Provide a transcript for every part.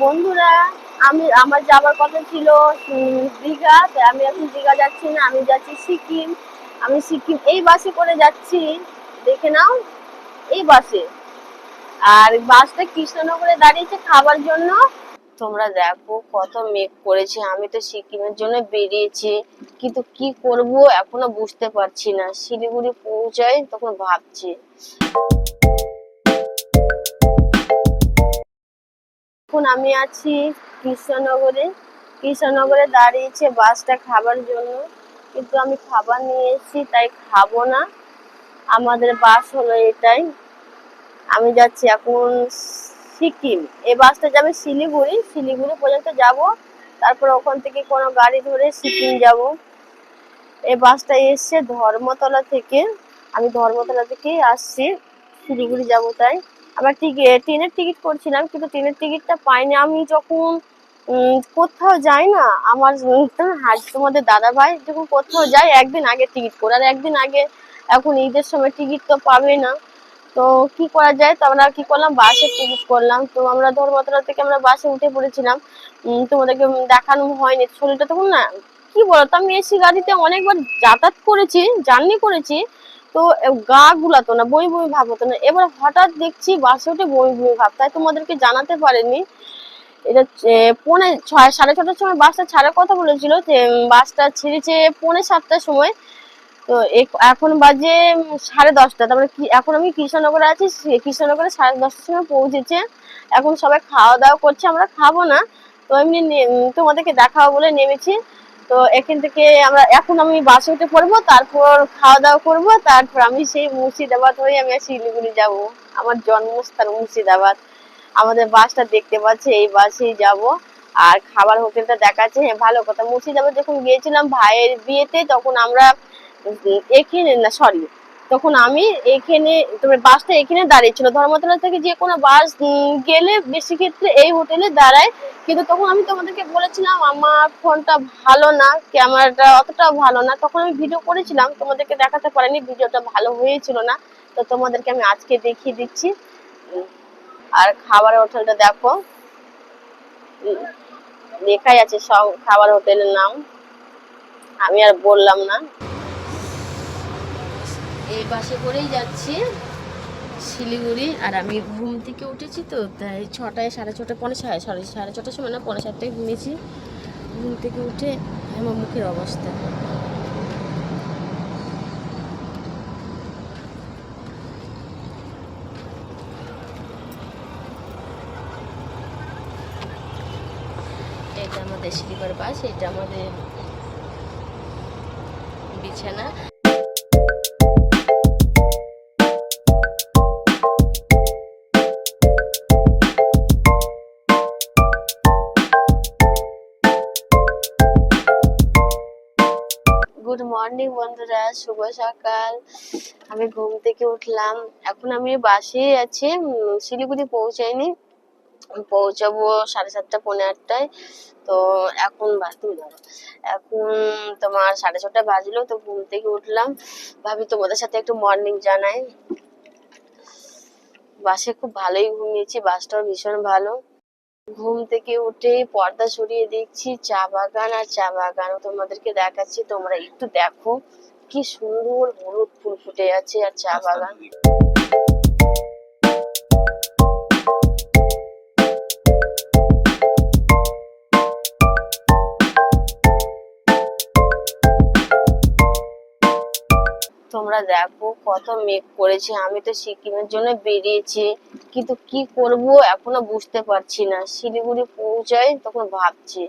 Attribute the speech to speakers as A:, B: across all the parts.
A: বন্ধুরা, আমার যাবার কথা ছিল দীঘা। আমি এখন দীঘা যাচ্ছি না, আমি যাচ্ছি সিকিম। আমি সিকিম এই বাসে করে যাচ্ছি, দেখে নাও, এই বাসে। আর বাসটা কৃষ্ণনগরে দাঁড়িয়েছে খাবার জন্য। তোমরা দেখো কত মেঘ করেছে। আমি তো সিকিমের জন্য বেরিয়েছি, কিন্তু কি করব এখনো বুঝতে পারছি না। শিলিগুড়ি পৌঁছাই তখন ভাবছি। এখন আমি আছি কৃষ্ণনগরে। কৃষ্ণনগরে দাঁড়িয়েছে বাসটা খাবার জন্য, কিন্তু আমি খাবার নিয়ে এসেছি, তাই খাবো না। আমাদের বাস হলো এটাই। আমি যাচ্ছি এখন সিকিম। এই বাসটা যাবে শিলিগুড়ি, শিলিগুড়ি পর্যন্ত যাব, তারপর ওখান থেকে কোনো গাড়ি ধরে সিকিম যাব। এই বাসটা এসছে ধর্মতলা থেকে। আমি ধর্মতলা থেকেই আসছি, শিলিগুড়ি যাব। তাই আমরা ট্রেনের টিকিট করছিলাম, কিন্তু ট্রেনের টিকিটটা পাইনি। আমি যখন কোথাও যাই না, আমার তোমাদের দাদা ভাই যখন কোথাও যায় একদিন আগে টিকিট করে, আর একদিন আগে এখন ঈদের সময় টিকিট তো পাবে না। তো কি করা যায়, তো আমরা কি করলাম, বাসে টিকিট করলাম। তো আমরা ধর্মতলা থেকে আমরা বাসে উঠে পড়েছিলাম। তোমাদেরকে দেখানো হয়নি, শরীরটা তখন না, কি বলতো, আমি এসি গাড়িতে অনেকবার যাতায়াত করেছি, জার্নি করেছি, তো গা গুলাতো না, বমি বমি ভাব হতো না। এবার হঠাৎ দেখছি বাসে উঠে বমি বমি ভাব, তাই তোমাদেরকে জানাতে পারিনি। এটা 6:30 সাড়ে 6টার সময় বাসটা ছাড়ার কথা বলেছিল, যে বাসটা ছেড়েছে 6:45টার সময়। তো এখন বাজে 10:30। তারপরে কি, এখন আমি কৃষ্ণনগরে আছি, কৃষ্ণনগরে 10:30টার সময় পৌঁছেছে। এখন সবাই খাওয়া দাওয়া করছে, আমরা খাবো না। তো এমনি তোমাদেরকে দেখাবো বলে নেমেছি। তো এখান থেকে এখন আমি বাসে উঠে পড়বো, তারপর খাওয়া দাওয়া করবো, তারপর আমি সেই মুর্শিদাবাদ হয়ে আমি শিলিগুড়ি যাব। আমার জন্মস্থান মুর্শিদাবাদ। আমাদের বাসটা দেখতে পাচ্ছি, এই বাসেই যাব। আর খাবার হোটেলটা দেখাচ্ছে, হ্যাঁ ভালো কথা। মুর্শিদাবাদ যখন গিয়েছিলাম ভাইয়ের বিয়েতে, তখন আমরা এখানে না, সরি, তখন আমি এখানে, তোমার বাসটা এখানে দাঁড়িয়েছিল। ধর্মতলা থেকে যে কোনো বাস গেলে বেশি ক্ষেত্রে এই হোটেলে দাঁড়ায়। কিন্তু তখন আমি তোমাদেরকে বলেছিলাম আমার ফোনটা ভালো না, ক্যামেরাটা অতটাও ভালো না। তখন আমি ভিডিও করেছিলাম, তোমাদেরকে দেখাতে পারিনি, ভিডিওটা ভালো হয়েছিল না। তো তোমাদেরকে আমি আজকে দেখিয়ে দিচ্ছি। আর খাবারের হোটেলটা দেখো, লেখাই আছে সব খাবার হোটেলের নাম, আমি আর বললাম না। এই বাসে করেই যাচ্ছি শিলিগুড়ি। আর আমি ঘুম থেকে উঠেছি, তো তাই 6টায়, 6:30, সরি 6:30টার সময় না, 6:45টায় ঘুমিয়েছি। ঘুম থেকে উঠে আমার মুখের অবস্থা। এটা আমাদের স্লিপার বাস, এটা আমাদের বিছানা। গুড মর্নিং বন্ধুরা, শুভ সকাল। আমি ঘুম থেকে উঠলাম, এখন আমি বাসে আছি, শিলিগুড়ি পৌঁছাইনি, পৌঁছাবো 7:30, 7:45টায়। তো এখন তুমি ধরো, এখন তোমার 6:30 বাজলো। তো ঘুম থেকে উঠলাম, ভাবি তোমাদের সাথে একটু মর্নিং জানাই। বাসে খুব ভালোই ঘুমিয়েছি, বাসটাও ভীষণ ভালো। ঘুম থেকে উঠে পর্দা সরিয়ে দেখছি চা বাগান, আর চা বাগান তোমাদেরকে দেখাচ্ছি, তোমরা একটু দেখো কি সুন্দর হলুদ ফুল ফুটে আছে। আর চা বাগান, তোমরা দেখো কত মেঘ করেছে। আমি তো সিকিমের জন্য বেরিয়েছি, কিন্তু কি করব এখনো বুঝতে পারছি না। শিলিগুড়ি পৌঁছাই তখন ভাবছি।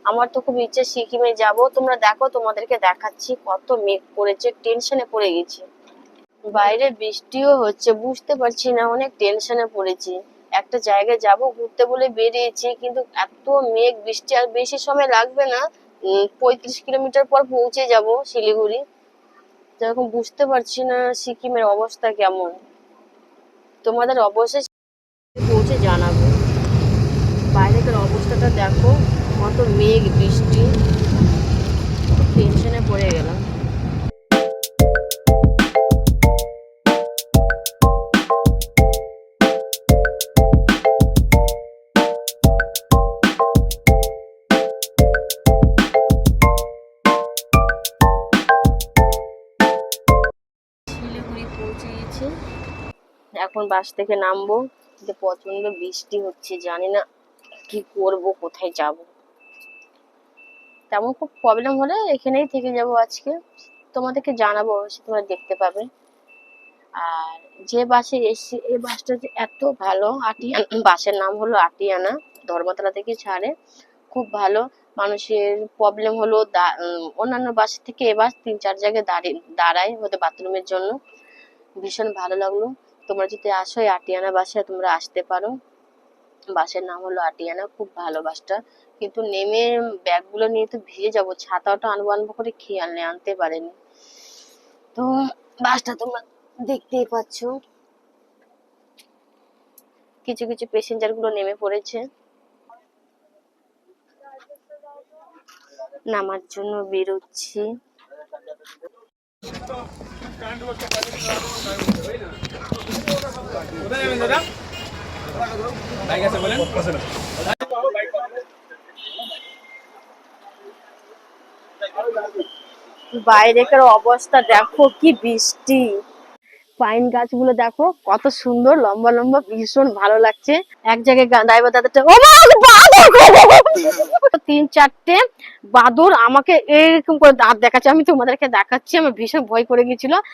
A: আমার তো খুব ইচ্ছে সিকিমে যাব। তোমরা দেখো, তোমাদেরকে দেখাচ্ছি কত মেঘ করেছে, টেনশনে পড়ে গেছি। বাইরে বৃষ্টিও হচ্ছে, বুঝতে পারছি না, অনেক টেনশনে পড়েছি। একটা জায়গায় যাব ঘুরতে বলে বেরিয়েছি, কিন্তু এত মেঘ বৃষ্টি, আর বেশি সময় লাগবে না, 35 কিলোমিটার পর পৌঁছে যাব শিলিগুড়ি। যেরকম বুঝতে পারছি না সিকিমের অবস্থা কেমন। তোমাদের অবশ্যই পৌঁছে জানাবো। বাইরেকার অবস্থাটা দেখো, কত মেঘ বৃষ্টি, টেনশনে পড়ে গেলাম। এখন বাস থেকে নামবো, যে প্রচন্ড বৃষ্টি হচ্ছে, জানি না কি করব, কোথায় যাব। তেমন খুব প্রবলেম হলে এখানেই থেকে যাব আজকে, তোমাদেরকে জানাবো, অবশ্যই তোমরা দেখতে পাবে। আর যে বাসে এসছি, এই বাসটা যে এত ভালো, বাসের নাম হলো আটিয়ানা, ধর্মতলা থেকে ছাড়ে, খুব ভালো। মানুষের প্রবলেম হলো অন্যান্য বাস থেকে এ বাস 3-4 জায়গায় দাঁড়ায় ওদের বাথরুমের জন্য। ভীষণ ভালো লাগলো। তোমরা যদি আসো এই আটিয়ানা বাসে, তোমরা আসতে পারো। বাসের নাম হলো আটিয়ানা, খুব ভালো বাসটা। কিন্তু নেমে ব্যাগগুলো নিয়ে তো ভিজে যাবো, ছাতাটা আনবো আনবো করে খেয়াল নেই, আনতে পারেনি। তো বাসটা তোমরা দেখতেই পাচ্ছ, কিছু কিছু প্যাসেঞ্জার গুলো নেমে পড়েছে, নামার জন্য বেরোচ্ছি। বাইরেকার অবস্থা দেখো, কি বৃষ্টি। পাইন গাছগুলো দেখো কত সুন্দর, লম্বা লম্বা, ভীষণ ভালো লাগছে। এক জায়গায় ড্রাইভার দাদাটা, ও মা, বাদর! 3-4টে বাদর আমাকে এরকম করে দাঁত দেখাচ্ছে, আমি তোমাদেরকে দেখাচ্ছি, আমার ভীষণ ভয় করে গেছিল।